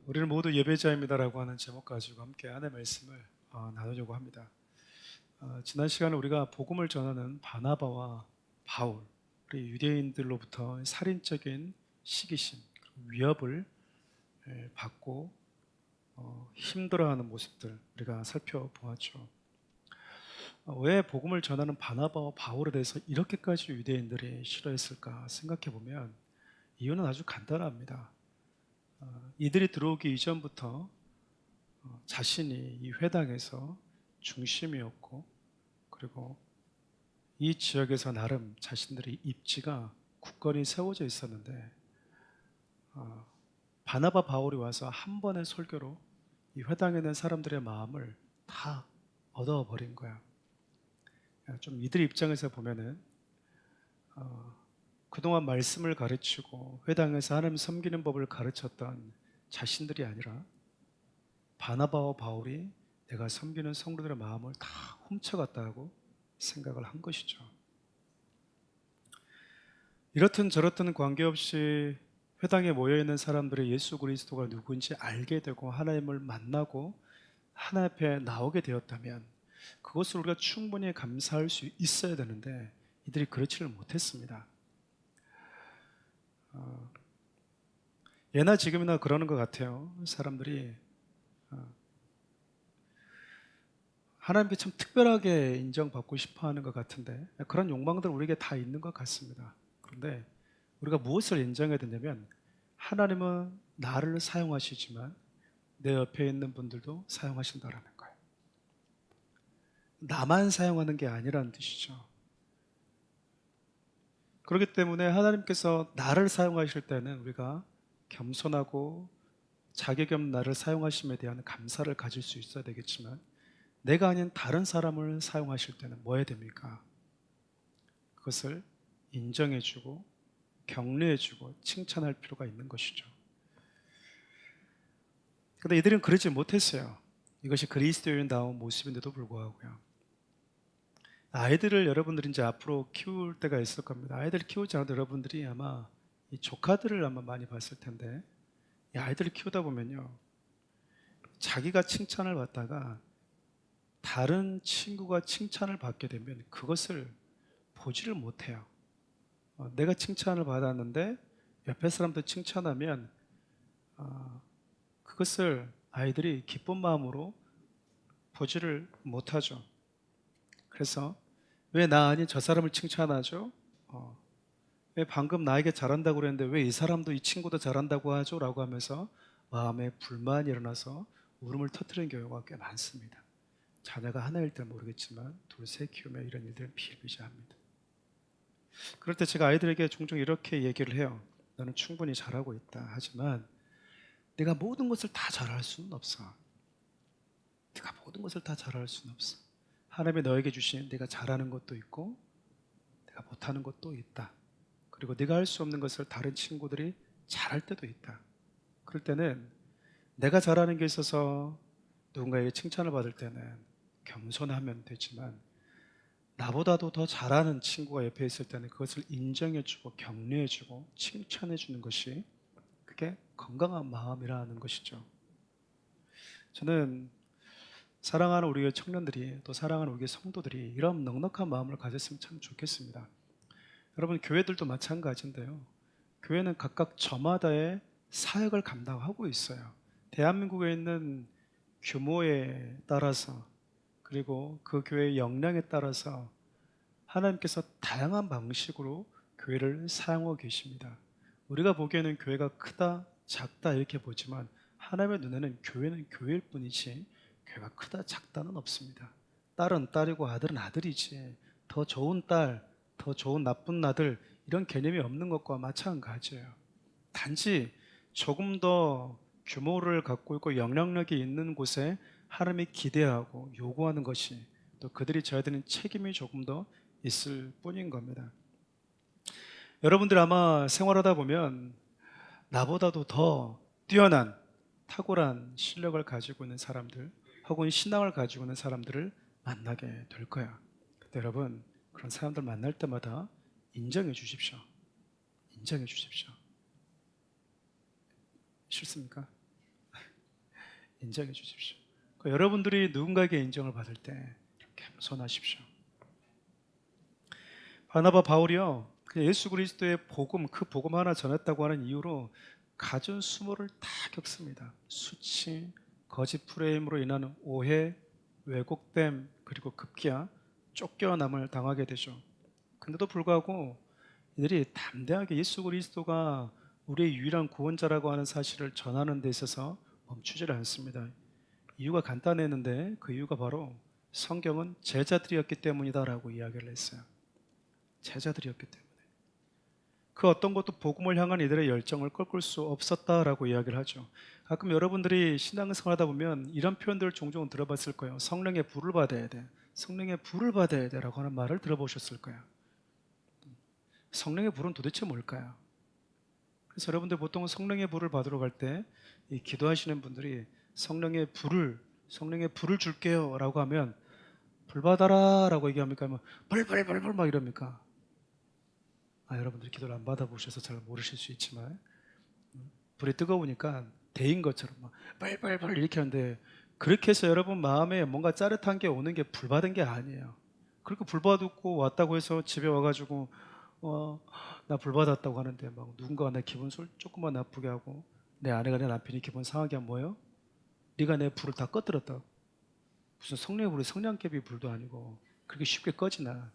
우리는 모두 예배자입니다라고 하는 제목 가지고 함께 하나님의 말씀을 나누려고 합니다. 지난 시간에 우리가 복음을 전하는 바나바와 바울, 우리 유대인들로부터 살인적인 시기심, 위협을 받고 힘들어하는 모습들 우리가 살펴보았죠. 왜 복음을 전하는 바나바와 바울에 대해서 이렇게까지 유대인들이 싫어했을까 생각해 보면 이유는 아주 간단합니다. 이들이 들어오기 이전부터 자신이 이 회당에서 중심이었고, 그리고 이 지역에서 나름 자신들의 입지가 굳건히 세워져 있었는데, 바나바 바울이 와서 한 번의 설교로 이 회당에 있는 사람들의 마음을 다 얻어버린 거야. 좀 이들 입장에서 보면은 그동안 말씀을 가르치고 회당에서 하나님 섬기는 법을 가르쳤던 자신들이 아니라 바나바와 바울이 내가 섬기는 성도들의 마음을 다 훔쳐갔다고 생각을 한 것이죠. 이렇든 저렇든 관계없이 회당에 모여있는 사람들의 예수 그리스도가 누구인지 알게 되고 하나님을 만나고 하나님 앞에 나오게 되었다면 그것을 우리가 충분히 감사할 수 있어야 되는데 이들이 그렇지를 못했습니다. 예나 지금이나 그러는 것 같아요. 사람들이 하나님께 참 특별하게 인정받고 싶어 하는 것 같은데 그런 욕망들 우리에게 다 있는 것 같습니다. 그런데 우리가 무엇을 인정해야 되냐면 하나님은 나를 사용하시지만 내 옆에 있는 분들도 사용하신다라는 거예요. 나만 사용하는 게 아니라는 뜻이죠. 그렇기 때문에 하나님께서 나를 사용하실 때는 우리가 겸손하고 자격 없는 나를 사용하심에 대한 감사를 가질 수 있어야 되겠지만 내가 아닌 다른 사람을 사용하실 때는 뭐 해야 됩니까? 그것을 인정해주고 격려해주고 칭찬할 필요가 있는 것이죠. 그런데 이들은 그러지 못했어요. 이것이 그리스도인다운 모습인데도 불구하고요. 아이들을 여러분들이 이제 앞으로 키울 때가 있을 겁니다. 아이들을 키우지 않아도 여러분들이 아마 이 조카들을 아마 많이 봤을 텐데 이 아이들을 키우다 보면요. 자기가 칭찬을 받다가 다른 친구가 칭찬을 받게 되면 그것을 보지를 못해요. 내가 칭찬을 받았는데 옆에 사람도 칭찬하면 그것을 아이들이 기쁜 마음으로 보지를 못하죠. 그래서 왜 나 아닌 저 사람을 칭찬하죠? 왜 방금 나에게 잘한다고 그랬는데 왜 이 사람도 이 친구도 잘한다고 하죠? 라고 하면서 마음에 불만이 일어나서 울음을 터뜨리는 경우가 꽤 많습니다. 자녀가 하나일 때는 모르겠지만 둘, 셋 키우면 이런 일들은 비일비재합니다. 그럴 때 제가 아이들에게 종종 이렇게 얘기를 해요. 너는 충분히 잘하고 있다. 하지만 내가 모든 것을 다 잘할 수는 없어. 네가 모든 것을 다 잘할 수는 없어. 하나님이 너에게 주신 내가 잘하는 것도 있고 내가 못하는 것도 있다. 그리고 네가 할 수 없는 것을 다른 친구들이 잘할 때도 있다. 그럴 때는 내가 잘하는 게 있어서 누군가에게 칭찬을 받을 때는 겸손하면 되지만 나보다도 더 잘하는 친구가 옆에 있을 때는 그것을 인정해주고 격려해주고 칭찬해주는 것이 그게 건강한 마음이라는 것이죠. 저는 사랑하는 우리 청년들이 또 사랑하는 우리 성도들이 이런 넉넉한 마음을 가졌으면 참 좋겠습니다. 여러분 교회들도 마찬가지인데요. 교회는 각각 저마다의 사역을 감당하고 있어요. 대한민국에 있는 규모에 따라서 그리고 그 교회의 역량에 따라서 하나님께서 다양한 방식으로 교회를 사용하고 계십니다. 우리가 보기에는 교회가 크다, 작다 이렇게 보지만 하나님의 눈에는 교회는 교회일 뿐이지 교회가 크다, 작다는 없습니다. 딸은 딸이고 아들은 아들이지 더 좋은 딸, 더 좋은 나쁜 아들 이런 개념이 없는 것과 마찬가지예요. 단지 조금 더 규모를 갖고 있고 영향력이 있는 곳에 하나님이 기대하고 요구하는 것이 또 그들이 져야 되는 책임이 조금 더 있을 뿐인 겁니다. 여러분들 아마 생활하다 보면 나보다도 더 뛰어난 탁월한 실력을 가지고 있는 사람들 혹은 신앙을 가지고 있는 사람들을 만나게 될 거야. 그때 여러분 그런 사람들 만날 때마다 인정해 주십시오. 인정해 주십시오. 싫습니까? 인정해 주십시오. 그러니까 여러분들이 누군가에게 인정을 받을 때 겸손하십시오. 바나바 바울이요, 그 예수 그리스도의 복음, 그 복음 하나 전했다고 하는 이유로 갖은 수모를 다 겪습니다. 수치, 거짓 프레임으로 인한 오해, 왜곡됨, 그리고 급기야 쫓겨남을 당하게 되죠. 근데도 불구하고 이들이 담대하게 예수 그리스도가 우리의 유일한 구원자라고 하는 사실을 전하는 데 있어서 멈추질 않습니다. 이유가 간단했는데 그 이유가 바로 성경은 제자들이었기 때문이다라고 이야기를 했어요. 제자들이었기 때문에. 그 어떤 것도 복음을 향한 이들의 열정을 꺾을 수 없었다라고 이야기를 하죠. 가끔 여러분들이 신앙생활 하다 보면 이런 표현들을 종종 들어봤을 거예요. 성령의 불을 받아야 돼. 성령의 불을 받아야 돼라고 하는 말을 들어보셨을 거예요. 성령의 불은 도대체 뭘까요? 그래서 여러분들 보통 성령의 불을 받으러 갈 때 기도하시는 분들이 성령의 불을 줄게요 라고 하면 불 받아라 라고 얘기합니까? 아니면 불 막 이럽니까? 여러분들이 기도를 안 받아보셔서 잘 모르실 수 있지만 불이 뜨거우니까 데인 것처럼 막 불 이렇게 하는데, 그렇게 해서 여러분 마음에 뭔가 짜릿한 게 오는 게 불 받은 게 아니에요. 그렇게 불 받고 왔다고 해서 집에 와가지고 나 불 받았다고 하는데 막 누군가가 내 기분 조금만 나쁘게 하고 내 아내가 내 남편이 기분 상하게 하면 뭐예요? 네가 내 불을 다 꺼뜨렸다. 무슨 성령의 불이 성냥개비 불도 아니고 그렇게 쉽게 꺼지나.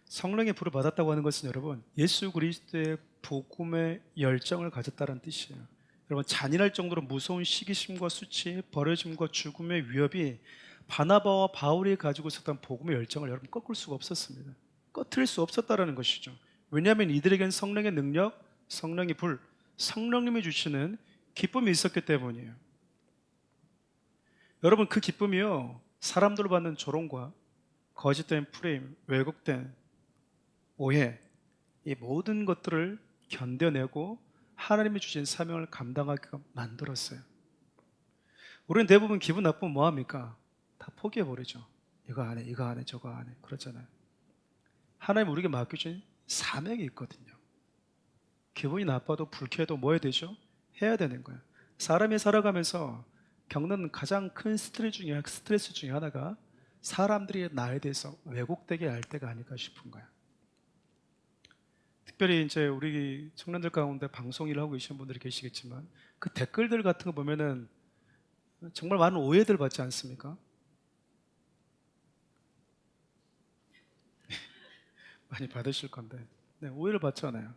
성령의 불을 받았다고 하는 것은 여러분 예수 그리스도의 복음의 열정을 가졌다는 뜻이에요. 여러분 잔인할 정도로 무서운 시기심과 수치, 버려짐과 죽음의 위협이 바나바와 바울이 가지고 있었던 복음의 열정을 여러분 꺾을 수가 없었습니다. 꺼트릴 수 없었다는 것이죠. 왜냐하면 이들에겐 성령의 능력, 성령의 불, 성령님이 주시는 기쁨이 있었기 때문이에요. 여러분 그 기쁨이요, 사람들로 받는 조롱과 거짓된 프레임, 왜곡된 오해, 이 모든 것들을 견뎌내고 하나님이 주신 사명을 감당하게 만들었어요. 우리는 대부분 기분 나쁘면 뭐합니까? 다 포기해버리죠. 이거 안 해, 저거 안 해. 그렇잖아요. 하나님 우리에게 맡겨준 사명이 있거든요. 기분이 나빠도 불쾌해도 뭐 해야 되죠? 해야 되는 거예요. 사람이 살아가면서 겪는 가장 큰 스트레스 중에 하나가 사람들이 나에 대해서 왜곡되게 알 때가 아닐까 싶은 거예요. 특별히 이제 우리 청년들 가운데 방송 일을 하고 계시는 분들이 계시겠지만 그 댓글들 같은 거 보면은 정말 많은 오해들 받지 않습니까? 많이 받으실 건데, 네, 오해를 받잖아요.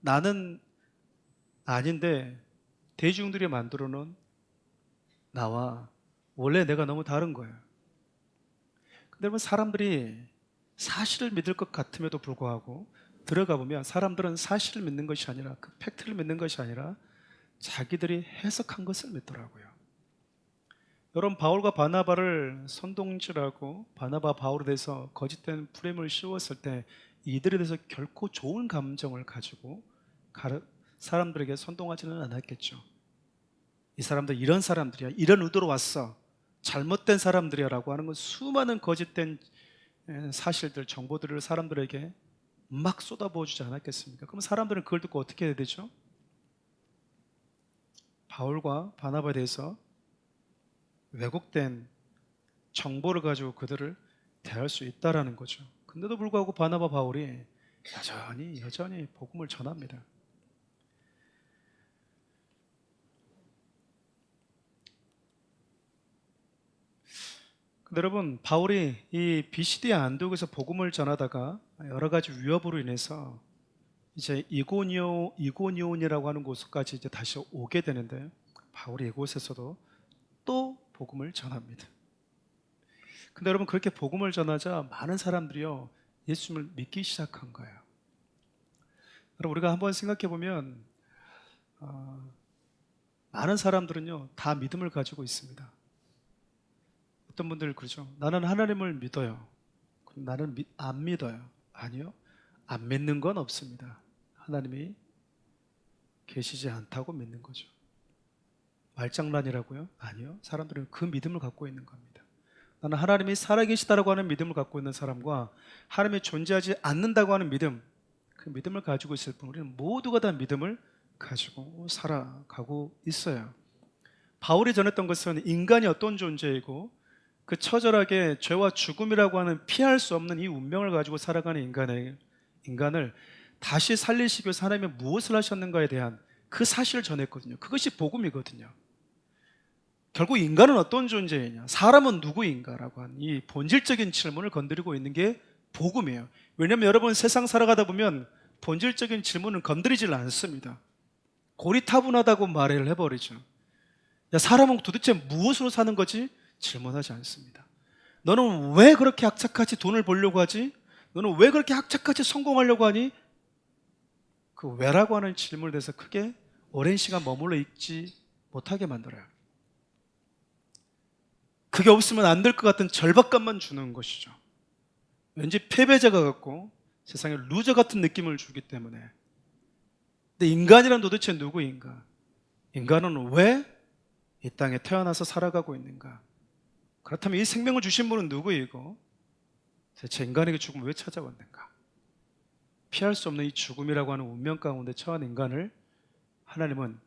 나는 아닌데 대중들이 만들어 놓은 나와 원래 내가 너무 다른 거예요. 근데 여러분 사람들이 사실을 믿을 것 같음에도 불구하고 들어가 보면 사람들은 사실을 믿는 것이 아니라 그 팩트를 믿는 것이 아니라 자기들이 해석한 것을 믿더라고요. 여러분 바울과 바나바를 선동질하고 바나바 바울에 대해서 거짓된 프레임을 씌웠을 때 이들에 대해서 결코 좋은 감정을 가지고 사람들에게 선동하지는 않았겠죠. 이 사람들 이런 사람들이야, 이런 의도로 왔어, 잘못된 사람들이야 라고 하는 건 수많은 거짓된 사실들, 정보들을 사람들에게 막 쏟아부어 주지 않았겠습니까? 그럼 사람들은 그걸 듣고 어떻게 해야 되죠? 바울과 바나바에 대해서 왜곡된 정보를 가지고 그들을 대할 수 있다라는 거죠. 근데도 불구하고 바나바 바울이 여전히 복음을 전합니다. 근데 여러분 바울이 이 비시디아 안디옥에서 복음을 전하다가 여러 가지 위협으로 인해서 이제 이고니온이라고 하는 곳까지 이제 다시 오게 되는데 바울이 이곳에서도 또 복음을 전합니다. 근데 여러분 그렇게 복음을 전하자 많은 사람들이요 예수님을 믿기 시작한 거예요. 여러분 우리가 한번 생각해 보면 많은 사람들은요 다 믿음을 가지고 있습니다. 어떤 분들 그러죠. 나는 하나님을 믿어요. 그럼 나는 안 믿어요. 아니요, 안 믿는 건 없습니다. 하나님이 계시지 않다고 믿는 거죠. 말장난이라고요? 아니요, 사람들은 그 믿음을 갖고 있는 겁니다. 나는 하나님이 살아계시다라고 하는 믿음을 갖고 있는 사람과 하나님이 존재하지 않는다고 하는 믿음, 그 믿음을 가지고 있을 뿐 우리는 모두가 다 믿음을 가지고 살아가고 있어요. 바울이 전했던 것은 인간이 어떤 존재이고 그 처절하게 죄와 죽음이라고 하는 피할 수 없는 이 운명을 가지고 살아가는 인간을 다시 살리시기 위해서 하나님이 무엇을 하셨는가에 대한 그 사실을 전했거든요. 그것이 복음이거든요. 결국 인간은 어떤 존재이냐, 사람은 누구인가라고 하는 이 본질적인 질문을 건드리고 있는 게 복음이에요. 왜냐하면 여러분, 세상 살아가다 보면 본질적인 질문은 건드리질 않습니다. 고리타분하다고 말을 해버리죠. 야, 사람은 도대체 무엇으로 사는 거지? 질문하지 않습니다. 너는 왜 그렇게 악착같이 돈을 벌려고 하지? 너는 왜 그렇게 악착같이 성공하려고 하니? 그 왜라고 하는 질문에 대해서 크게 오랜 시간 머물러 있지 못하게 만들어요. 그게 없으면 안 될 것 같은 절박감만 주는 것이죠. 왠지 패배자가 같고 세상에 루저 같은 느낌을 주기 때문에. 근데 인간이란 도대체 누구인가? 인간은 왜 이 땅에 태어나서 살아가고 있는가? 그렇다면 이 생명을 주신 분은 누구이고 대체 인간에게 죽음을 왜 찾아왔는가? 피할 수 없는 이 죽음이라고 하는 운명 가운데 처한 인간을 하나님은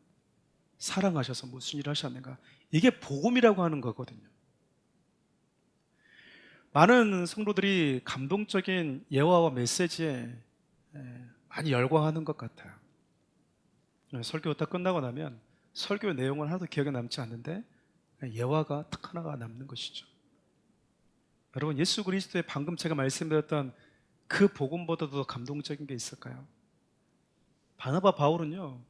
사랑하셔서 무슨 일을 하셨는가? 이게 복음이라고 하는 거거든요. 많은 성도들이 감동적인 예화와 메시지에 많이 열광하는 것 같아요. 설교 딱 끝나고 나면 설교 내용은 하나도 기억에 남지 않는데 예화가 딱 하나가 남는 것이죠. 여러분, 예수 그리스도의 방금 제가 말씀드렸던 그 복음보다도 더 감동적인 게 있을까요? 바나바 바울은요,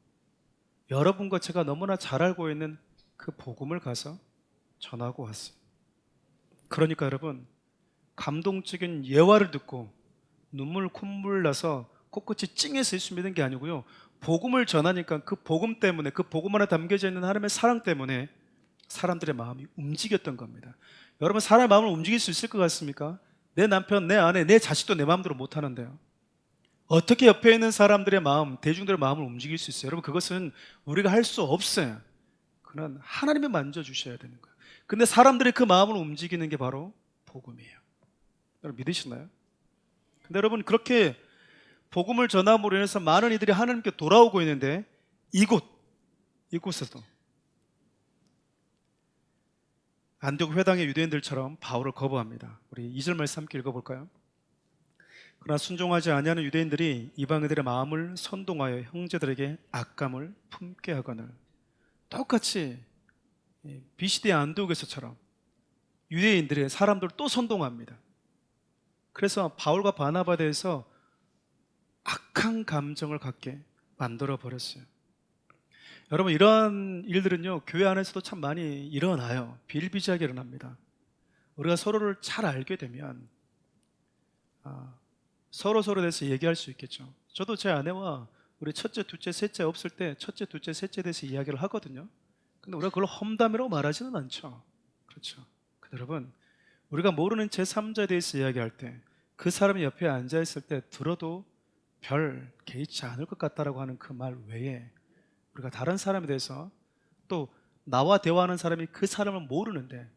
여러분과 제가 너무나 잘 알고 있는 그 복음을 가서 전하고 왔어요. 그러니까 여러분, 감동적인 예화를 듣고 눈물 콧물 나서 코끝이 찡해서 예수 믿는 게 아니고요, 복음을 전하니까 그 복음 때문에, 그 복음 안에 담겨져 있는 하나님의 사랑 때문에 사람들의 마음이 움직였던 겁니다. 여러분, 사람의 마음을 움직일 수 있을 것 같습니까? 내 남편, 내 아내, 내 자식도 내 마음대로 못 하는데요. 어떻게 옆에 있는 사람들의 마음, 대중들의 마음을 움직일 수 있어요? 여러분, 그것은 우리가 할 수 없어요. 그건 하나님이 만져주셔야 되는 거예요. 근데 사람들이 그 마음을 움직이는 게 바로 복음이에요. 여러분, 믿으시나요? 근데 여러분, 그렇게 복음을 전함으로 인해서 많은 이들이 하나님께 돌아오고 있는데 이곳에서 안디옥 회당의 유대인들처럼 바울을 거부합니다. 우리 2절 말씀 함께 읽어볼까요? 그러나 순종하지 아니하는 유대인들이 이방인들의 마음을 선동하여 형제들에게 악감을 품게 하거늘. 똑같이 비시대 안디옥에서처럼 유대인들의 사람들을 또 선동합니다. 그래서 바울과 바나바에 대해서 악한 감정을 갖게 만들어 버렸어요. 여러분, 이런 일들은요, 교회 안에서도 참 많이 일어나요. 비일비재하게 일어납니다. 우리가 서로를 잘 알게 되면 서로에 대해서 얘기할 수 있겠죠. 저도 제 아내와 우리 첫째, 둘째, 셋째 없을 때 첫째, 둘째, 셋째에 대해서 이야기를 하거든요. 근데 우리가 그걸 험담이라고 말하지는 않죠. 그렇죠. 근데 여러분, 우리가 모르는 제3자에 대해서 이야기할 때 그 사람이 옆에 앉아있을 때 들어도 별 개의치 않을 것 같다라고 하는 그 말 외에 우리가 다른 사람에 대해서, 또 나와 대화하는 사람이 그 사람을 모르는데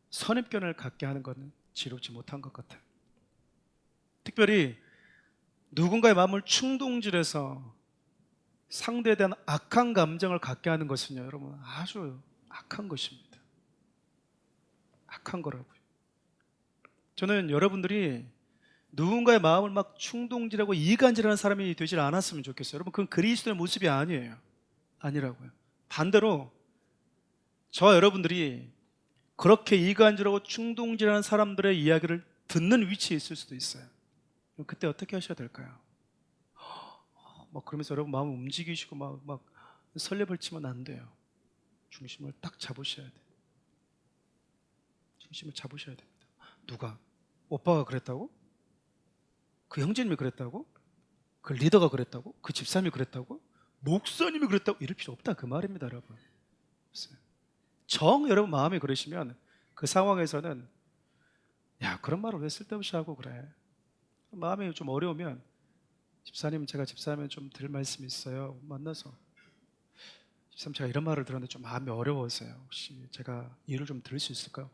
선입견을 갖게 하는 것은 지롭지 못한 것 같아요. 특별히 누군가의 마음을 충동질해서 상대에 대한 악한 감정을 갖게 하는 것은요, 여러분, 아주 악한 것입니다. 악한 거라고요. 저는 여러분들이 누군가의 마음을 막 충동질하고 이간질하는 사람이 되질 않았으면 좋겠어요. 여러분, 그건 그리스도의 모습이 아니라고요. 반대로 저와 여러분들이 그렇게 이간질하고 충동질하는 사람들의 이야기를 듣는 위치에 있을 수도 있어요. 그때 어떻게 하셔야 될까요? 막 그러면서 여러분 마음을 움직이시고 막 설레발 치면 안 돼요. 중심을 딱 잡으셔야 돼요. 중심을 잡으셔야 됩니다. 누가? 오빠가 그랬다고? 그 형제님이 그랬다고? 그 리더가 그랬다고? 그 집사님이 그랬다고? 목사님이 그랬다고? 이럴 필요 없다 그 말입니다, 여러분. 정 여러분 마음에 그러시면 그 상황에서는 야, 그런 말을 왜 쓸데없이 하고 그래? 마음이 좀 어려우면 집사님, 제가 집사님은 좀 드릴 말씀이 있어요. 만나서 집사님, 제가 이런 말을 들었는데 좀 마음이 어려워서요. 혹시 제가 이유를 좀 들을 수 있을까요?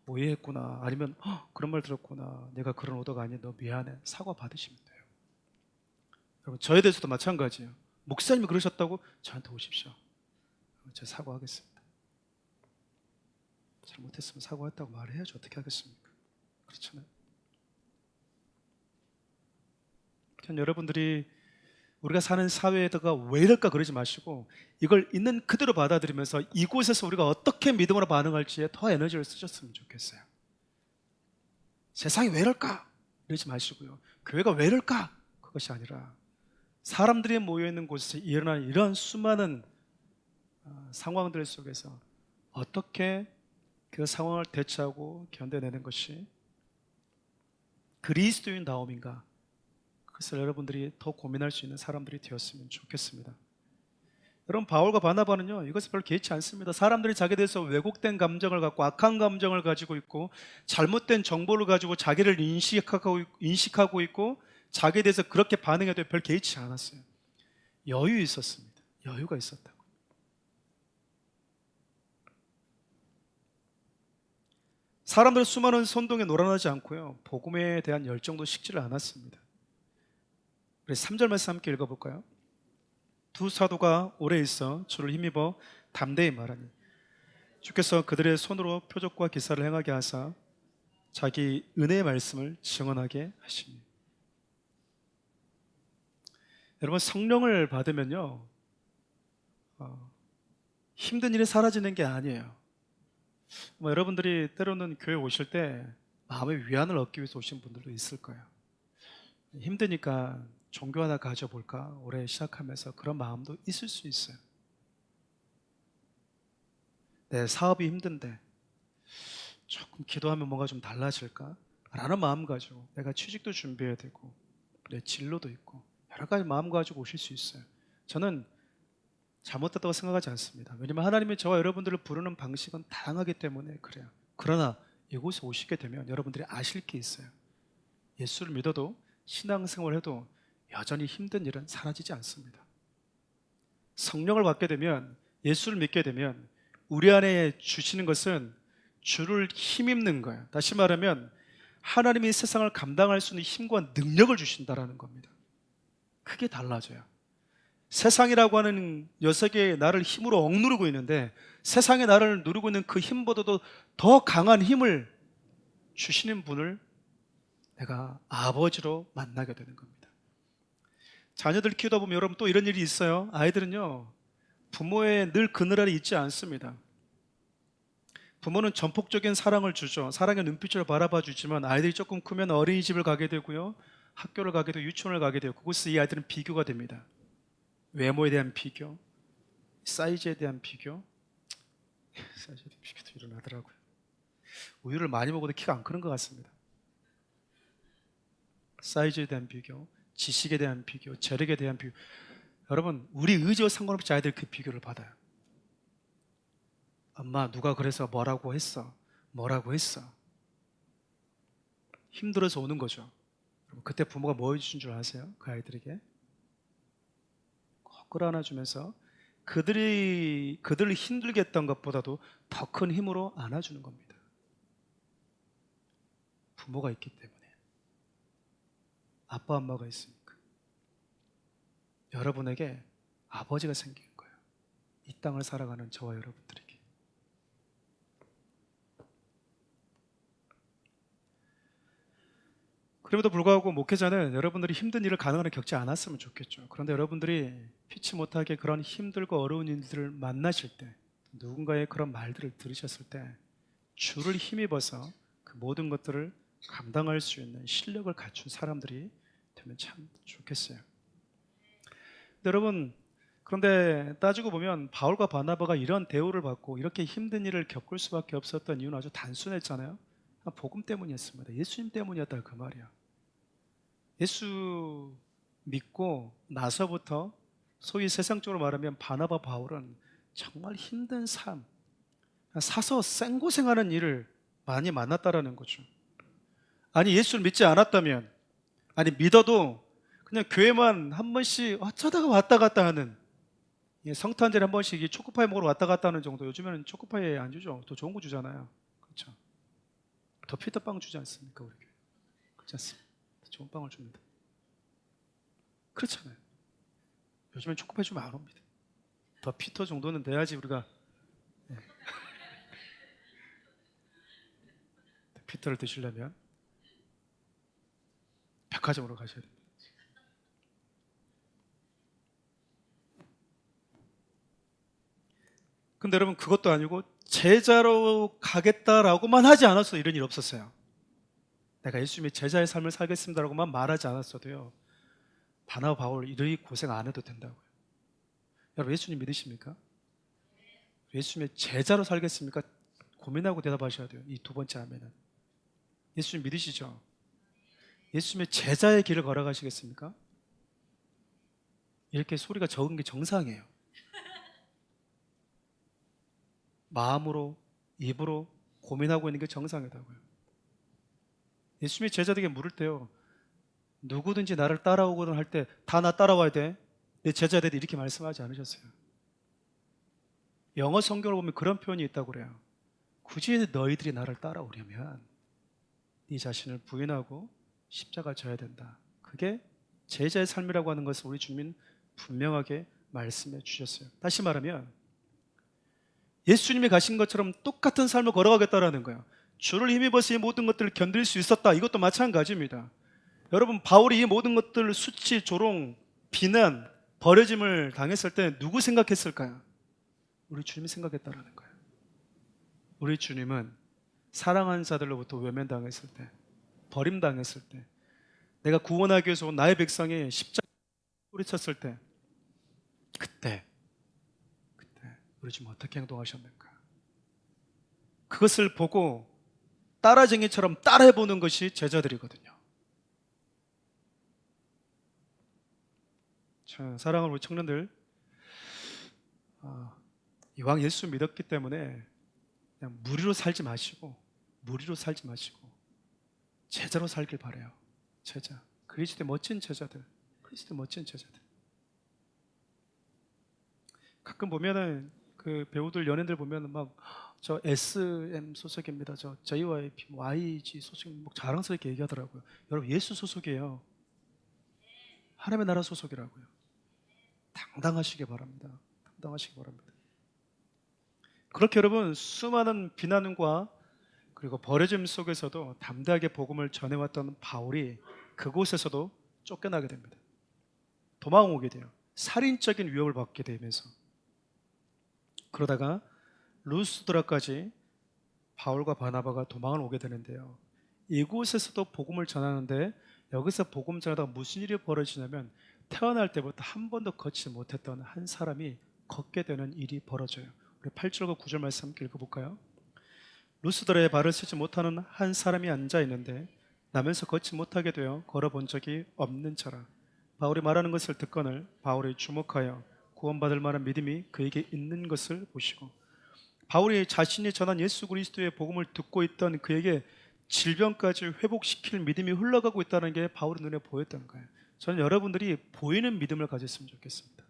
오해했구나. 아니면 그런 말 들었구나. 내가 그런 오더가 아니야. 너 미안해. 사과 받으시면 돼요. 여러분, 저에 대해서도 마찬가지예요. 목사님이 그러셨다고 저한테 오십시오. 제가 사과하겠습니다. 잘못했으면 사과했다고 말해야지 어떻게 하겠습니까? 그렇잖아요. 여러분들이 우리가 사는 사회에다가 왜 이럴까 그러지 마시고 이걸 있는 그대로 받아들이면서 이곳에서 우리가 어떻게 믿음으로 반응할지에 더 에너지를 쓰셨으면 좋겠어요. 세상이 왜 이럴까 이러지 마시고요. 교회가 왜 이럴까 그것이 아니라 사람들이 모여있는 곳에서 일어나는 이런 수많은 상황들 속에서 어떻게 그 상황을 대처하고 견뎌내는 것이 그리스도인다움인가, 그래서 여러분들이 더 고민할 수 있는 사람들이 되었으면 좋겠습니다. 여러분, 바울과 바나바는요 이것을 별로 개의치 않습니다. 사람들이 자기에 대해서 왜곡된 감정을 갖고 악한 감정을 가지고 있고 잘못된 정보를 가지고 자기를 인식하고 있고 자기에 대해서 그렇게 반응해도 별 개의치 않았어요. 여유 있었습니다. 여유가 있었다고. 사람들 수많은 선동에 놀아나지 않고요 복음에 대한 열정도 식지를 않았습니다. 우리 3절 말씀 함께 읽어볼까요? 두 사도가 오래 있어 주를 힘입어 담대히 말하니 주께서 그들의 손으로 표적과 기사를 행하게 하사 자기 은혜의 말씀을 증언하게 하시니. 여러분, 성령을 받으면요 힘든 일이 사라지는 게 아니에요. 여러분들이 때로는 교회 오실 때 마음의 위안을 얻기 위해서 오신 분들도 있을 거예요. 힘드니까 종교 하나 가져볼까 올해 시작하면서 그런 마음도 있을 수 있어요. 내 사업이 힘든데 조금 기도하면 뭔가 좀 달라질까? 라는 마음 가지고 내가 취직도 준비해야 되고 내 진로도 있고 여러 가지 마음 가지고 오실 수 있어요. 저는 잘못됐다고 생각하지 않습니다. 왜냐하면 하나님이 저와 여러분들을 부르는 방식은 다양하기 때문에 그래요. 그러나 이곳에 오시게 되면 여러분들이 아실 게 있어요. 예수를 믿어도 신앙생활을 해도 여전히 힘든 일은 사라지지 않습니다. 성령을 받게 되면, 예수를 믿게 되면 우리 안에 주시는 것은 주를 힘입는 거예요. 다시 말하면 하나님이 세상을 감당할 수 있는 힘과 능력을 주신다라는 겁니다. 크게 달라져요. 세상이라고 하는 녀석이 나를 힘으로 억누르고 있는데 세상이 나를 누르고 있는 그 힘보다도 더 강한 힘을 주시는 분을 내가 아버지로 만나게 되는 겁니다. 자녀들 키우다 보면 여러분 또 이런 일이 있어요. 아이들은요 부모의 늘 그늘 아래 있지 않습니다. 부모는 전폭적인 사랑을 주죠. 사랑의 눈빛으로 바라봐 주지만 아이들이 조금 크면 어린이집을 가게 되고요 학교를 가게 되고 유치원을 가게 되고 그곳에서 이 아이들은 비교가 됩니다. 외모에 대한 비교, 사이즈에 대한 비교. 사이즈에 대한 비교도 일어나더라고요. 우유를 많이 먹어도 키가 안 크는 것 같습니다. 사이즈에 대한 비교, 지식에 대한 비교, 재력에 대한 비교. 여러분, 우리 의지와 상관없이 아이들 그 비교를 받아요. 엄마 누가 그래서 뭐라고 했어? 뭐라고 했어? 힘들어서 오는 거죠. 그때 부모가 뭐 해주신 줄 아세요? 그 아이들에게 꼭 끌어안아주면서 그들을 힘들게 했던 것보다도 더 큰 힘으로 안아주는 겁니다. 부모가 있기 때문에. 아빠 엄마가 있으니까 여러분에게 아버지가 생긴 거예요. 이 땅을 살아가는 저와 여러분들에게. 그럼에도 불구하고 목회자는 여러분들이 힘든 일을 가능하게 겪지 않았으면 좋겠죠. 그런데 여러분들이 피치 못하게 그런 힘들고 어려운 일들을 만나실 때, 누군가의 그런 말들을 들으셨을 때 주를 힘입어서 그 모든 것들을 감당할 수 있는 실력을 갖춘 사람들이 되면 참 좋겠어요. 여러분, 그런데 따지고 보면 바울과 바나바가 이런 대우를 받고 이렇게 힘든 일을 겪을 수밖에 없었던 이유는 아주 단순했잖아요. 복음 때문이었습니다. 예수님 때문이었다 그 말이야. 예수 믿고 나서부터 소위 세상적으로 말하면 바나바 바울은 정말 힘든 삶, 사서 생고생하는 일을 많이 만났다라는 거죠. 아니 예수를 믿지 않았다면, 아니 믿어도 그냥 교회만 한 번씩 어쩌다가 왔다 갔다 하는, 성탄절에 한 번씩 초코파이 먹으러 왔다 갔다 하는 정도. 요즘에는 초코파이 안 주죠. 더 좋은 거 주잖아요. 그렇죠? 더 피터빵 주지 않습니까 우리 교회? 그렇지 않습니까? 더 좋은 빵을 줍니다. 그렇잖아요. 요즘엔 초코파이 안 옵니다. 더 피터 정도는 돼야지 우리가 피터를 드시려면 백화점으로 가셔야 됩니다. 근데 여러분 그것도 아니고 제자로 가겠다라고만 하지 않았어도 이런 일 없었어요. 내가 예수님의 제자의 삶을 살겠습니다라고만 말하지 않았어도요. 바나바 바울 이러이 고생 안 해도 된다고요. 여러분 예수님 믿으십니까? 예수님의 제자로 살겠습니까? 고민하고 대답하셔야 돼요. 이 두 번째 아멘은. 예수님 믿으시죠? 예수님의 제자의 길을 걸어가시겠습니까? 이렇게 소리가 적은 게 정상이에요. 마음으로, 입으로 고민하고 있는 게 정상이다고요. 예수님의 제자들에게 물을 때요. 누구든지 나를 따라오거든 할 때 다 나 따라와야 돼. 내 제자들이 이렇게 말씀하지 않으셨어요. 영어 성경을 보면 그런 표현이 있다고 그래요. 굳이 너희들이 나를 따라오려면 네 자신을 부인하고 십자가 져야 된다. 그게 제자의 삶이라고 하는 것을 우리 주님은 분명하게 말씀해 주셨어요. 다시 말하면 예수님이 가신 것처럼 똑같은 삶을 걸어가겠다라는 거예요. 주를 힘입어서 이 모든 것들을 견딜 수 있었다. 이것도 마찬가지입니다. 여러분 바울이 이 모든 것들을 수치, 조롱, 비난, 버려짐을 당했을 때 누구 생각했을까요? 우리 주님이 생각했다라는 거예요. 우리 주님은 사랑하는 자들로부터 외면당했을 때, 버림당했을 때, 내가 구원하기 위해서 온 나의 백성이 십자가에 소리쳤을 때, 그때 우리 주님 어떻게 행동하셨는가? 그것을 보고 따라쟁이처럼 따라해보는 것이 제자들이거든요. 자, 사랑하는 우리 청년들, 이왕 예수 믿었기 때문에 그냥 무리로 살지 마시고 제자로 살길 바라요. 제자, 그리스도의 멋진 제자들. 가끔 보면은 그 배우들, 연예인들 보면은 막 저 SM 소속입니다. 저 JYP, 뭐 YG 소속, 뭐 자랑스럽게 얘기하더라고요. 여러분 예수 소속이에요. 하나님의 나라 소속이라고요. 당당하시기 바랍니다. 그렇게 여러분 수많은 비난과 그리고 버려짐 속에서도 담대하게 복음을 전해왔던 바울이 그곳에서도 쫓겨나게 됩니다. 도망오게 돼요. 살인적인 위협을 받게 되면서. 그러다가 루스드라까지 바울과 바나바가 도망을 오게 되는데요. 이곳에서도 복음을 전하는데 여기서 복음 전하다가 무슨 일이 벌어지냐면 태어날 때부터 한 번도 걷지 못했던 한 사람이 걷게 되는 일이 벌어져요. 우리 8절과 9절 말씀 함께 읽어볼까요? 루스드라에 발을 쓰지 못하는 한 사람이 앉아 있는데 나면서 걷지 못하게 되어 걸어본 적이 없는 자라. 바울이 말하는 것을 듣거늘 바울이 주목하여 구원받을 만한 믿음이 그에게 있는 것을 보시고, 바울이 자신이 전한 예수 그리스도의 복음을 듣고 있던 그에게 질병까지 회복시킬 믿음이 흘러가고 있다는 게 바울의 눈에 보였던 거예요. 저는 여러분들이 보이는 믿음을 가졌으면 좋겠습니다.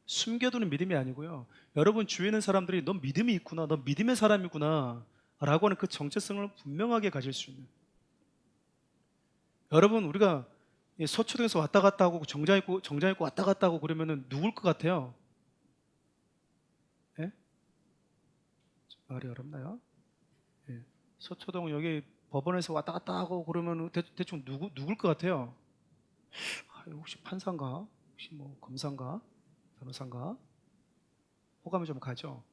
숨겨두는 믿음이 아니고요. 여러분 주위에 있는 사람들이 너 믿음이 있구나, 너 믿음의 사람이구나 라고 하는 그 정체성을 분명하게 가질 수 있는. 여러분 우리가 서초동에서 왔다 갔다 하고 정장 입고 왔다 갔다 하고 그러면은 누굴 것 같아요? 예? 말이 어렵나요? 예. 서초동 여기 법원에서 왔다 갔다 하고 그러면 대충 누굴 것 같아요? 혹시 판사인가? 혹시 뭐 검사인가? 변호사인가? 호감이 좀 가죠.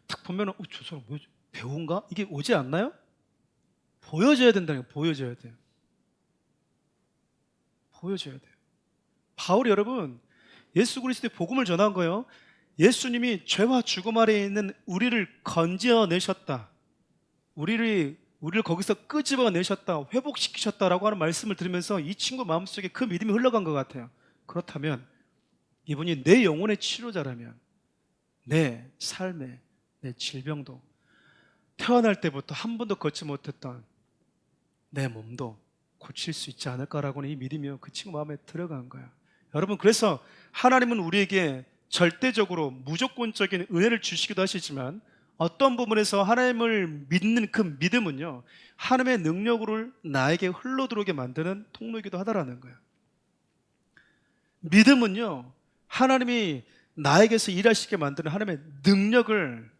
딱 보면은 저 사람 뭐 배우인가? 이게 오지 않나요? 보여져야 된다는 거예요. 보여져야 돼요. 바울이 여러분 예수 그리스도의 복음을 전한 거예요. 예수님이 죄와 죽음 아래에 있는 우리를 건져내셨다. 우리를 거기서 끄집어내셨다. 회복시키셨다라고 하는 말씀을 들으면서 이 친구 마음속에 그 믿음이 흘러간 것 같아요. 그렇다면 이분이 내 영혼의 치료자라면 내 삶의 내 질병도 태어날 때부터 한 번도 걷지 못했던 내 몸도 고칠 수 있지 않을까라고는 이 믿음이 그 친구 마음에 들어간 거야. 여러분 그래서 하나님은 우리에게 절대적으로 무조건적인 은혜를 주시기도 하시지만 어떤 부분에서 하나님을 믿는 그 믿음은요 하나님의 능력을 나에게 흘러들어오게 만드는 통로이기도 하다라는 거예요. 믿음은요, 하나님이 나에게서 일하시게 만드는 하나님의 능력을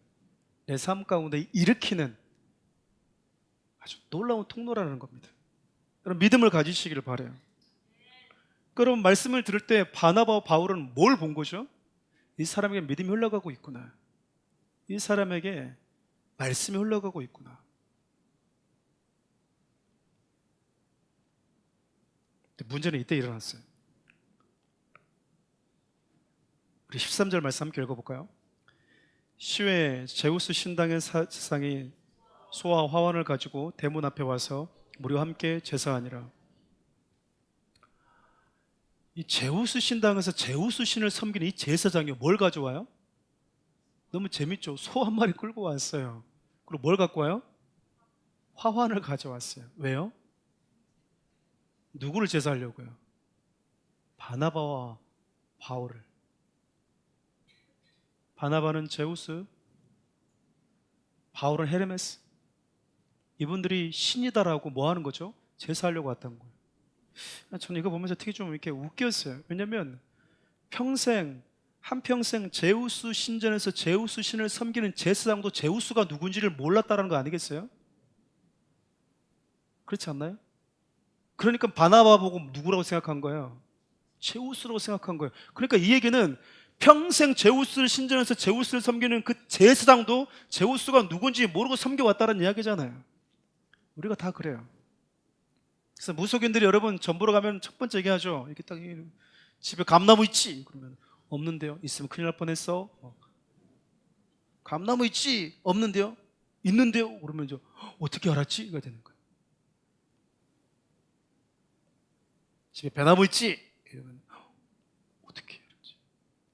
내 삶 가운데 일으키는 아주 놀라운 통로라는 겁니다. 여러분, 믿음을 가지시기를 바라요. 그럼 말씀을 들을 때 바나바와 바울은 뭘 본 거죠? 이 사람에게 믿음이 흘러가고 있구나. 이 사람에게 말씀이 흘러가고 있구나. 근데 문제는 이때 일어났어요. 우리 13절 말씀 함께 읽어볼까요? 시외 제우스 신당의 세상이 소와 화환을 가지고 대문 앞에 와서 무리와 함께 제사하니라. 이 제우스 신당에서 제우스 신을 섬기는 이 제사장이 뭘 가져와요? 너무 재밌죠? 소 한 마리 끌고 왔어요. 그리고 뭘 갖고 와요? 화환을 가져왔어요. 왜요? 누구를 제사하려고요? 바나바와 바울을. 바나바는 제우스, 바울은 헤르메스. 이분들이 신이다라고 뭐 하는 거죠? 제사하려고 왔던 거예요. 저는 이거 보면서 되게 좀 이렇게 웃겼어요. 왜냐면 한평생 제우스 신전에서 제우스 신을 섬기는 제사장도 제우스가 누군지를 몰랐다는 거 아니겠어요? 그렇지 않나요? 그러니까 바나바 보고 누구라고 생각한 거예요? 제우스라고 생각한 거예요. 그러니까 이 얘기는 평생 제우스 신전에서 제우스를 섬기는 그 제사장도 제우스가 누군지 모르고 섬겨왔다는 이야기잖아요. 우리가 다 그래요. 그래서 무속인들이 여러분 전보러 가면 첫 번째 얘기하죠. 이렇게 딱 집에 감나무 있지? 그러면 없는데요. 있으면 큰일 날 뻔했어. 감나무 있지? 없는데요. 있는데요. 그러면 이제 어떻게 알았지? 이가 되는 거예요. 집에 배나무 있지? 이러면 어떻게 알았지?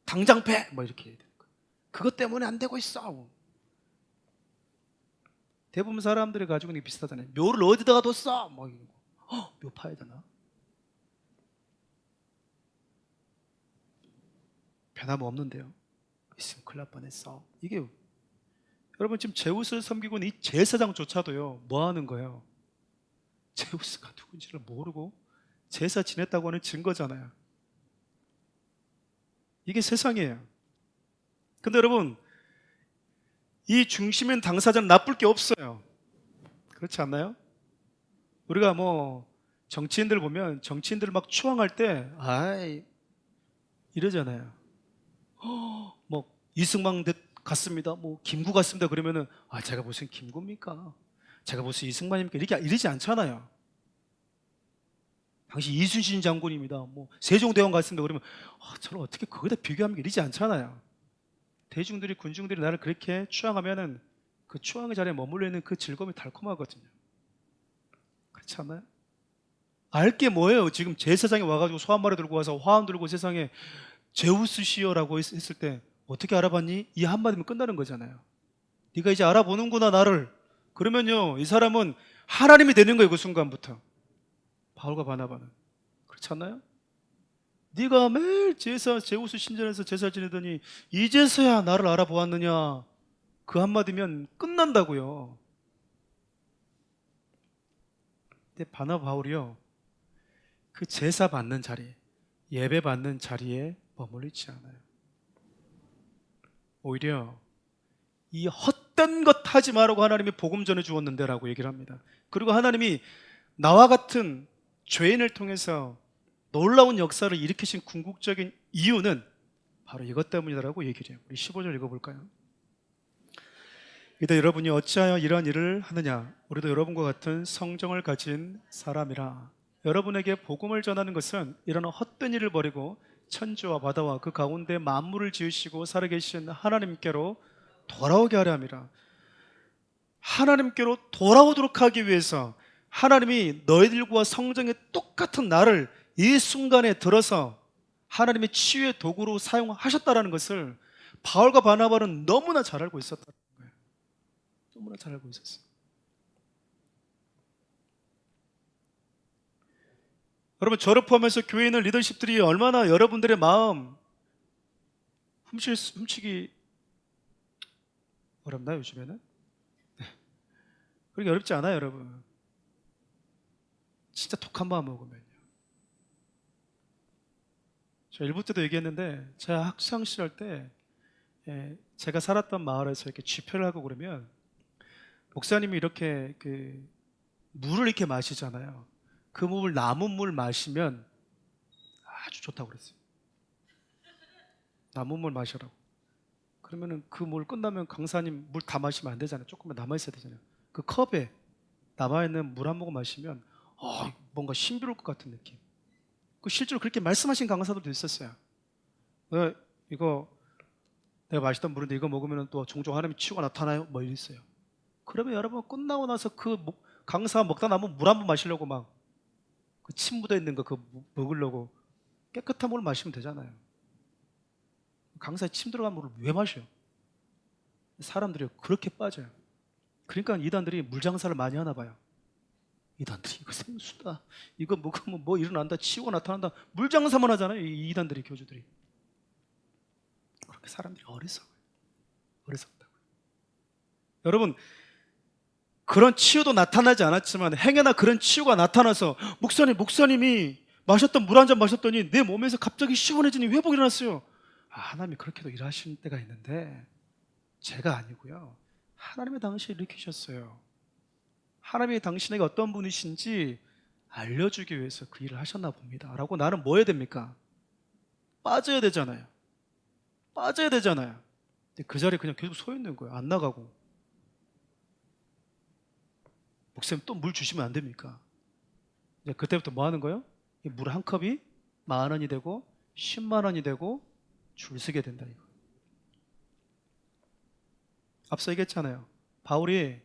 당장 배! 뭐 이렇게 해야 되는 거예요. 그것 때문에 안 되고 있어. 대부분 사람들이 가지고 있는 게 비슷하잖아요. 묘를 어디다가 뒀어? 뭐 이런 거. 묘 파야 되나? 배나무 없는데요. 있으면 큰일 날 뻔했어. 이게 여러분 지금 제우스를 섬기고 있는 이 제사장조차도요. 뭐 하는 거예요? 제우스가 누군지를 모르고 제사 지냈다고 하는 증거잖아요. 이게 세상이에요. 근데 여러분 이 중심인 당사자는 나쁠 게 없어요. 그렇지 않나요? 우리가 뭐 정치인들 보면 정치인들 막 추앙할 때 아이 이러잖아요. 뭐 이승만 같습니다. 뭐 김구 같습니다. 그러면은 제가 무슨 김구입니까? 제가 무슨 이승만입니까? 이렇게 이러지 않잖아요. 당시 이순신 장군입니다. 뭐 세종대왕 같습니다. 그러면 저를 어떻게 거기다 비교하면 이러지 않잖아요. 대중들이 군중들이 나를 그렇게 추앙하면은 그 추앙의 자리에 머물러 있는 그 즐거움이 달콤하거든요. 그렇지 않나요? 알게 뭐예요? 지금 제사장이 와가지고 소 한 마리 들고 와서 화환 들고 세상에 제우스시여라고 했을 때 어떻게 알아봤니? 이 한마디면 끝나는 거잖아요. 네가 이제 알아보는구나 나를. 그러면요 이 사람은 하나님이 되는 거예요. 그 순간부터. 바울과 바나바는 그렇지 않나요? 네가 매일 제우스 신전에서 제사 지내더니 이제서야 나를 알아보았느냐, 그 한마디면 끝난다고요. 근데 바나바 바울이요 그 제사 받는 자리, 예배 받는 자리에 머물러 있지 않아요. 오히려 이 헛된 것 하지 말라고 하나님이 복음 전해 주었는데 라고 얘기를 합니다. 그리고 하나님이 나와 같은 죄인을 통해서 놀라운 역사를 일으키신 궁극적인 이유는 바로 이것 때문이라고 얘기를 해요. 우리 15절 읽어볼까요? 이때 여러분이 어찌하여 이러한 일을 하느냐, 우리도 여러분과 같은 성정을 가진 사람이라. 여러분에게 복음을 전하는 것은 이런 헛된 일을 버리고 천지와 바다와 그 가운데 만물을 지으시고 살아계신 하나님께로 돌아오게 하려 함이라. 하나님께로 돌아오도록 하기 위해서 하나님이 너희들과 성정의 똑같은 나를 이 순간에 들어서 하나님의 치유의 도구로 사용하셨다는 것을 바울과 바나바는 너무나 잘 알고 있었다는 거예요. 너무나 잘 알고 있었어요. 여러분, 저를 포함해서 교회 있는 리더십들이 얼마나 여러분들의 마음 훔치기 어렵나요, 요즘에는? 그렇게 어렵지 않아요, 여러분. 진짜 독 한 번 먹으면요. 저 일부 때도 얘기했는데 제가 학창 시절 때 제가 살았던 마을에서 이렇게 집회를 하고 그러면 목사님이 이렇게 그 물을 이렇게 마시잖아요. 그 물 남은 물 마시면 아주 좋다고 그랬어요. 남은 물 마시라고. 그러면은 그 물 끝나면 강사님 물 다 마시면 안 되잖아요. 조금만 남아 있어야 되잖아요. 그 컵에 남아 있는 물 한 모금 마시면 뭔가 신비로울 것 같은 느낌. 그 실제로 그렇게 말씀하신 강사들도 있었어요. 이거 내가 마시던 물인데 이거 먹으면 또 종종 하나님이 치유가 나타나요? 뭐 이랬어요. 그러면 여러분 끝나고 나서 그 강사가 먹다 남은 물 한 번 마시려고 막 그 침 묻어 있는 거 그거 먹으려고 깨끗한 물을 마시면 되잖아요. 강사에 침 들어간 물을 왜 마셔요? 사람들이 그렇게 빠져요. 그러니까 이단들이 물 장사를 많이 하나 봐요. 이단들이 이거 생수다, 이거 먹으면 뭐 일어난다, 치유가 나타난다, 물 장사만 하잖아요. 이 이단들이, 교주들이. 그렇게 사람들이 어리석다고요. 여러분, 그런 치유도 나타나지 않았지만 행여나 그런 치유가 나타나서 목사님이 마셨던 물 한 잔 마셨더니 내 몸에서 갑자기 시원해지니 회복이 일어났어요. 하나님이 그렇게도 일하시는 때가 있는데 제가 아니고요, 하나님이 당신을 일으키셨어요. 하나님이 당신에게 어떤 분이신지 알려주기 위해서 그 일을 하셨나 봅니다 라고 나는 뭐 해야 됩니까? 빠져야 되잖아요. 근데 그 자리에 그냥 계속 서 있는 거예요. 안 나가고. 목사님 또 물 주시면 안 됩니까? 이제 그때부터 뭐 하는 거예요? 물 한 컵이 10,000원이 되고 10만 원이 되고 줄 서게 된다, 이거. 앞서 얘기했잖아요. 바울이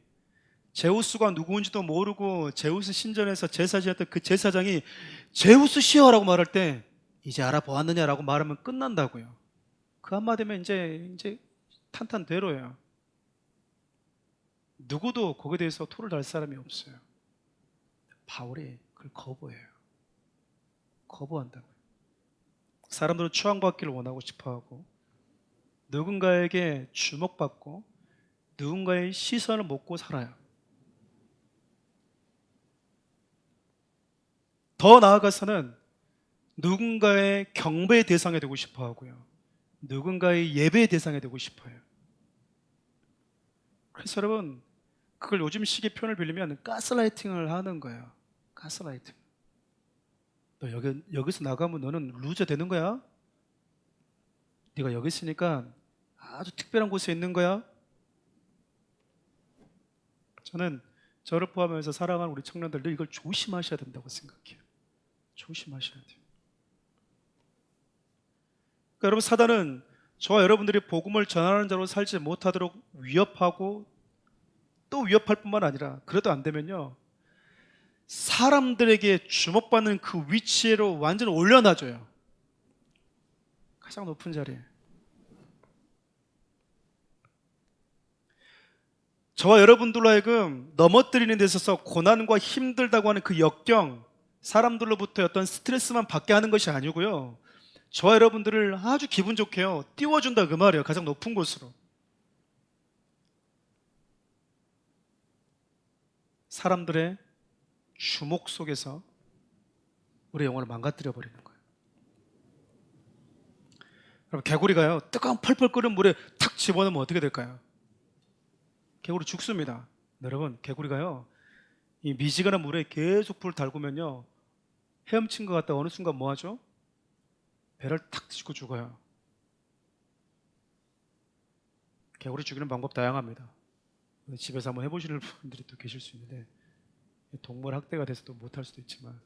제우스가 누구인지도 모르고 제우스 신전에서 제사 지냈던 그 제사장이 제우스시여라고 말할 때 이제 알아보았느냐라고 말하면 끝난다고요. 그 한마디면 이제 탄탄대로예요. 누구도 거기에 대해서 토를 달 사람이 없어요. 바울이 그걸 거부한다고요. 사람들은 추앙받기를 원하고 싶어하고 누군가에게 주목받고 누군가의 시선을 먹고 살아요. 더 나아가서는 누군가의 경배의 대상이 되고 싶어 하고요, 누군가의 예배의 대상이 되고 싶어요. 그래서 여러분, 그걸 요즘 시기 표현을 빌리면 가스라이팅을 하는 거예요. 가스라이팅. 너 여기서 나가면 너는 루저 되는 거야? 네가 여기 있으니까 아주 특별한 곳에 있는 거야? 저는 저를 포함해서 사랑하는 우리 청년들도 이걸 조심하셔야 된다고 생각해요. 조심하셔야 돼요. 그러니까 여러분, 사단은 저와 여러분들이 복음을 전하는 자로 살지 못하도록 위협하고 또 위협할 뿐만 아니라 그래도 안 되면요, 사람들에게 주목받는 그 위치로 완전히 올려놔줘요. 가장 높은 자리에. 저와 여러분들로 하여금 넘어뜨리는 데 있어서 고난과 힘들다고 하는 그 역경, 사람들로부터 어떤 스트레스만 받게 하는 것이 아니고요, 저와 여러분들을 아주 기분 좋게요 띄워준다, 그 말이에요. 가장 높은 곳으로. 사람들의 주목 속에서 우리 영혼을 망가뜨려 버리는 거예요. 여러분, 개구리가요 뜨거운 펄펄 끓는 물에 탁 집어넣으면 어떻게 될까요? 개구리 죽습니다. 여러분, 개구리가요 이 미지근한 물에 계속 불 달구면요, 헤엄친 것 같다 어느 순간 뭐 하죠? 배를 탁 뒤집고 죽어요. 개구리 죽이는 방법 다양합니다. 집에서 한번 해보시는 분들이 또 계실 수 있는데, 동물 학대가 돼서도 못할 수도 있지만,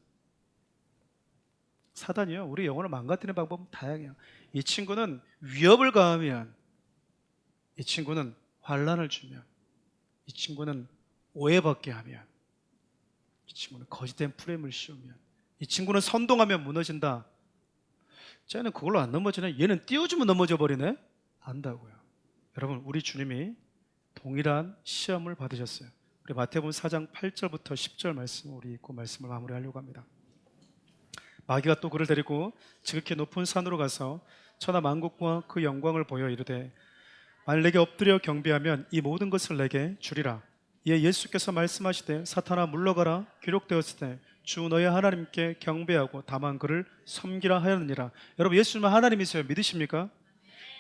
사단이요 우리 영혼을 망가뜨리는 방법은 다양해요. 이 친구는 위협을 가하면, 이 친구는 환난을 주면, 이 친구는 오해받게 하면, 이 친구는 거짓된 프레임을 씌우면, 이 친구는 선동하면 무너진다. 쟤는 그걸로 안 넘어지네, 얘는 띄워주면 넘어져 버리네, 안다고요. 여러분, 우리 주님이 동일한 시험을 받으셨어요. 우리 마태복음 4장 8절부터 10절 말씀 우리 읽고 말씀을 마무리하려고 합니다. 마귀가 또 그를 데리고 지극히 높은 산으로 가서 천하 만국과 그 영광을 보여 이르되 만일 내게 엎드려 경배하면 이 모든 것을 내게 주리라. 이에 예수께서 말씀하시되 사탄아 물러가라, 기록되었을 때 주 너의 하나님께 경배하고 다만 그를 섬기라 하였느니라. 여러분, 예수님은 하나님이세요. 믿으십니까?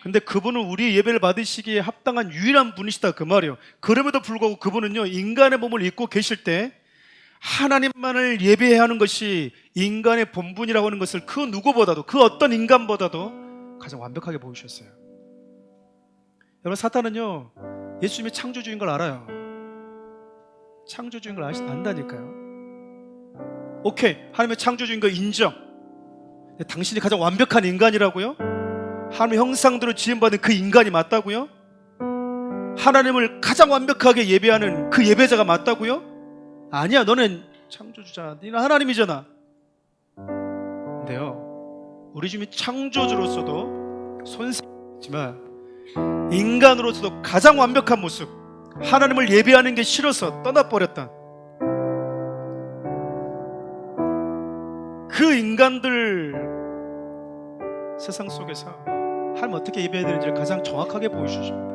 근데 그분은 우리의 예배를 받으시기에 합당한 유일한 분이시다 그 말이에요. 그럼에도 불구하고 그분은요, 인간의 몸을 입고 계실 때 하나님만을 예배해야 하는 것이 인간의 본분이라고 하는 것을 그 누구보다도, 그 어떤 인간보다도 가장 완벽하게 보여주셨어요. 여러분, 사탄은요, 예수님이 창조주인 걸 알아요. 창조주인 걸 안다니까요. 오케이, 하나님의 창조주인 거 인정. 근데 당신이 가장 완벽한 인간이라고요? 하나님의 형상대로 지음받은 그 인간이 맞다고요? 하나님을 가장 완벽하게 예배하는 그 예배자가 맞다고요? 아니야, 너는 창조주잖아. 너는 하나님이잖아. 근데요, 우리 주님이 창조주로서도 손색이지만 인간으로서도 가장 완벽한 모습, 하나님을 예배하는 게 싫어서 떠나버렸던 그 인간들 세상 속에서 하나님 어떻게 예배해야 되는지를 가장 정확하게 보여주십니다.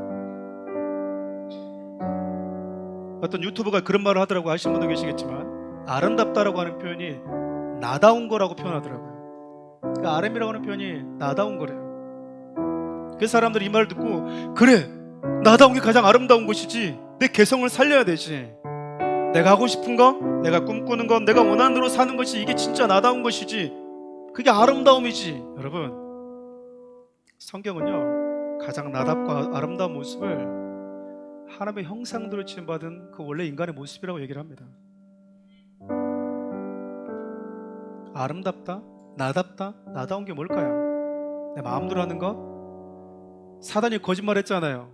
어떤 유튜버가 그런 말을 하더라고 하시는 분도 계시겠지만, 아름답다라고 하는 표현이 나다운 거라고 표현하더라고요. 그 아름이라고 하는 표현이 나다운 거래요. 그 사람들이 이 말을 듣고, 그래, 나다운 게 가장 아름다운 것이지, 내 개성을 살려야 되지, 내가 하고 싶은 거, 내가 꿈꾸는 거, 내가 원하는 대로 사는 것이 이게 진짜 나다운 것이지, 그게 아름다움이지. 여러분, 성경은요, 가장 나답고 아름다운 모습을 하나님의 형상대로 지음받은 그 원래 인간의 모습이라고 얘기를 합니다. 아름답다, 나답다, 나다운 게 뭘까요? 내 마음대로 하는 거? 사단이 거짓말했잖아요.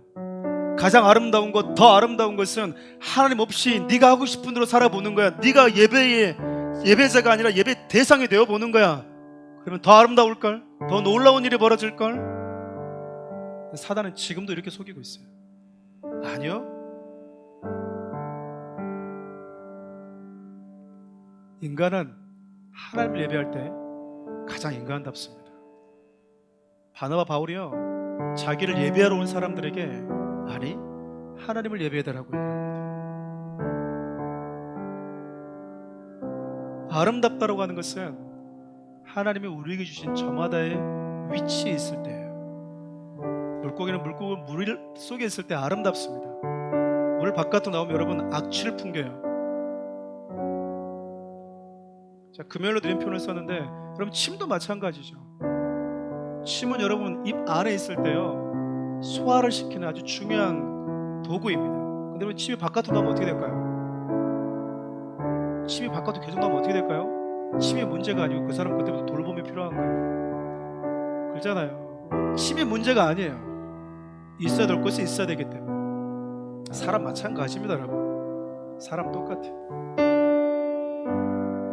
가장 아름다운 것, 더 아름다운 것은 하나님 없이 네가 하고 싶은 대로 살아보는 거야. 네가 예배자가 아니라 예배 대상이 되어보는 거야. 그러면 더 아름다울걸? 더 놀라운 일이 벌어질걸? 사단은 지금도 이렇게 속이고 있어요. 아니요, 인간은 하나님을 예배할 때 가장 인간답습니다. 바나바 바울이요, 자기를 예배하러 온 사람들에게 아니, 하나님을 예배해달라고 얘기합니다. 아름답다라고 하는 것은 하나님이 우리에게 주신 저마다의 위치에 있을 때예요. 물고기는 물 속에 있을 때 아름답습니다. 물 바깥으로 나오면 여러분 악취를 풍겨요. 자, 금요일로 드린 표현을 썼는데, 여러분 침도 마찬가지죠. 침은 여러분 입 안에 있을 때요, 소화를 시키는 아주 중요한 도구입니다. 근데 여러분 침이 바깥으로 나오면 어떻게 될까요? 침이 바깥으로 계속 나오면 어떻게 될까요? 침이 문제가 아니고 그 사람 그때부터 돌봄이 필요한 거예요. 그렇잖아요. 침이 문제가 아니에요. 있어야 될 것이 있어야 되기 때문에. 사람 마찬가지입니다, 여러분. 사람 똑같아요.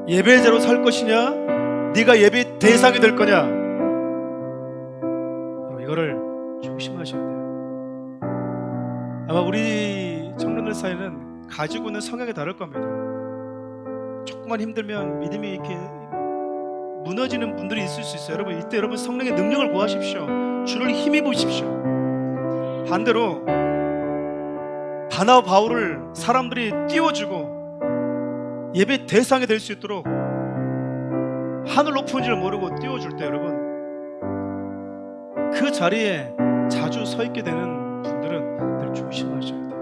예배자로 살 것이냐, 네가 예배 대상이 될 거냐, 이거를 조심하셔야 돼요. 아마 우리 청년들 사이는 가지고 있는 성향이 다를 겁니다. 조금만 힘들면 믿음이 이렇게 무너지는 분들이 있을 수 있어요. 여러분, 이때 여러분 성령의 능력을 구하십시오. 주를 힘입으십시오. 반대로 바나바 바울을 사람들이 띄워주고 예배 대상이 될 수 있도록 하늘 높은 줄 모르고 띄워줄 때, 여러분 그 자리에 자주 서 있게 되는 분들은 늘 조심하셔야 돼요.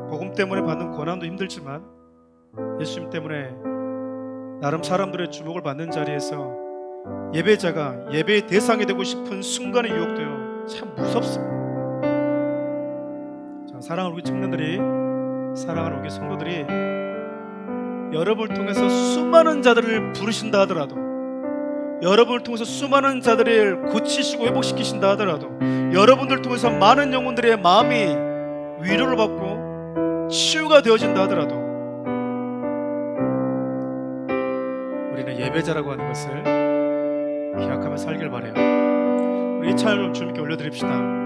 복음 때문에 받는 고난도 힘들지만 예수님 때문에 나름 사람들의 주목을 받는 자리에서 예배자가 예배의 대상이 되고 싶은 순간의 유혹도요, 참 무섭습니다. 자, 사랑하는 우리 청년들이, 사랑하는 우리 성도들이 여러분을 통해서 수많은 자들을 부르신다 하더라도, 여러분을 통해서 수많은 자들을 고치시고 회복시키신다 하더라도, 여러분들 통해서 많은 영혼들의 마음이 위로를 받고 치유가 되어진다 하더라도, 우리는 예배자라고 하는 것을 기억하며 살길 바라요. 우리 이 찬양을 주님께 올려드립시다.